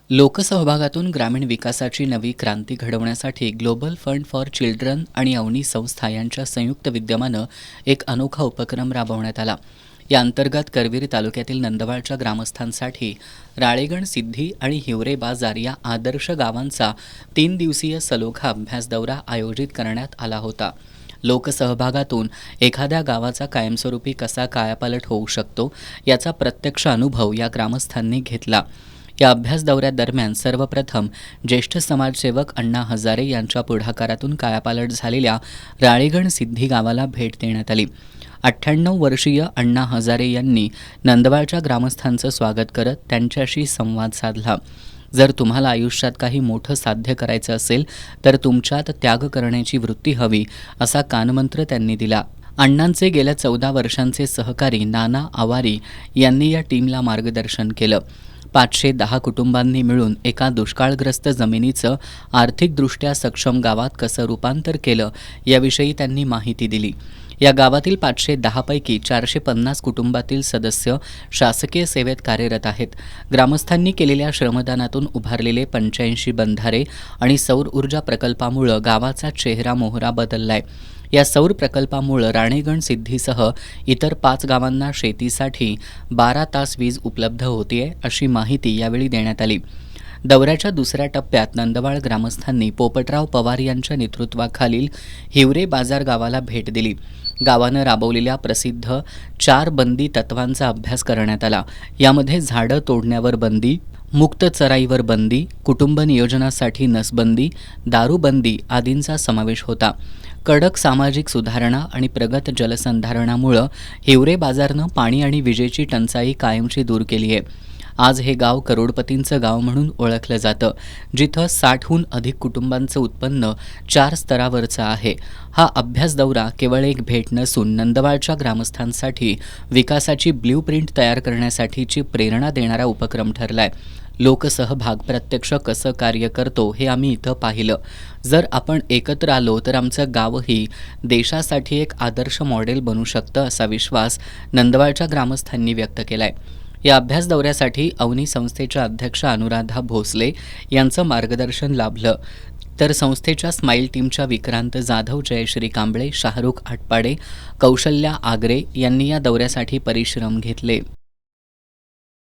लोकसहभागातून ग्रामीण विकासाची नवी क्रांती घडवण्यासाठी ग्लोबल फंड फॉर चिल्ड्रन आणि अवनी संस्था यांच्या संयुक्त विद्यमानं एक अनोखा उपक्रम राबवण्यात आला. या अंतर्गत करवीर तालुक्यातील नंदवाळच्या ग्रामस्थांसाठी राळेगण सिद्धी आणि हिवरे बाजार या आदर्श गावांचा 3 दिवसीय सलोखा अभ्यास दौरा आयोजित करण्यात आला होता. लोकसहभागातून एखाद्या गावाचा कायमस्वरूपी कसा कायापालट होऊ शकतो याचा प्रत्यक्ष अनुभव या ग्रामस्थांनी घेतला. या अभ्यास दौऱ्यादरम्यान सर्वप्रथम ज्येष्ठ समाजसेवक अण्णा हजारे यांच्या पुढाकारातून कायापालट झालेल्या राळेगण सिद्धी गावाला भेट देण्यात आली. 98 वर्षीय अण्णा हजारे यांनी नंदवाळच्या ग्रामस्थांचं स्वागत करत त्यांच्याशी संवाद साधला. जर तुम्हाला आयुष्यात काही मोठं साध्य करायचं असेल तर तुमच्यात त्याग करण्याची वृत्ती हवी असा कानमंत्र त्यांनी दिला. अण्णांचे गेल्या 14 वर्षांचे सहकारी नाना आवारी यांनी या टीमला मार्गदर्शन केलं. 510 कुटुंबांनी मिळून एका दुष्काळग्रस्त जमिनीचं आर्थिकदृष्ट्या सक्षम गावात कसं रूपांतर केलं याविषयी त्यांनी माहिती दिली. या गावातील 510 पैकी 450 कुटुंबातील सदस्य शासकीय सेवेत कार्यरत आहेत. ग्रामस्थांनी केलेल्या श्रमदानातून उभारलेले 85 बंधारे आणि सौर ऊर्जा प्रकल्पामुळे गावाचा चेहरा मोहरा बदललाय. या सौर प्रकल्पामुळे राळेगण सिद्धीसह इतर 5 गावांना शेतीसाठी 12 तास वीज उपलब्ध होतीये अशी माहिती यावेळी देण्यात आली. दौऱ्याच्या दुसऱ्या टप्प्यात नंदवाळ ग्रामस्थांनी पोपटराव पवार यांच्या नेतृत्वाखालील हिवरे बाजार गावाला भेट दिली. गावानं राबवलेल्या प्रसिद्ध 4 बंदी तत्वांचा अभ्यास करण्यात आला. यामध्ये झाडं तोडण्यावर बंदी, मुक्त चराईवर बंदी, कुटुंब नियोजनासाठी नसबंदी, दारूबंदी आदींचा समावेश होता. कडक सामाजिक सुधारणा आणि प्रगत जलसंधारणामुळं हिवरे बाजारनं पाणी आणि विजेची टंचाई कायमची दूर केली आहे. आज हे गाव करोडपतींचं गाव म्हणून ओळखलं जातं, जिथं 60हून अधिक कुटुंबांचं उत्पन्न 4 स्तरावरचं आहे. हा अभ्यास दौरा केवळ एक भेट नसून नंदवाळच्या ग्रामस्थांसाठी विकासाची ब्ल्यूप्रिंट तयार करण्यासाठीची प्रेरणा देणारा उपक्रम ठरलाय. लोकसहभाग प्रत्यक्ष कसं कार्य करतो हे आम्ही इथं पाहिलं. जर आपण एकत्र आलो तर आमचं गावही देशासाठी एक आदर्श मॉडेल बनू शकतं असा विश्वास नंदवाळच्या ग्रामस्थांनी व्यक्त केलाय. या अभ्यास दौऱ्यासाठी अवनी संस्थेच्या अध्यक्ष अनुराधा भोसले यांचं मार्गदर्शन लाभलं. तर संस्थेच्या स्माईल टीमच्या विक्रांत जाधव, जयश्री कांबळे, शाहरुख आटपाडे, कौशल्या आगरे यांनी या दौऱ्यासाठी परिश्रम घेतले.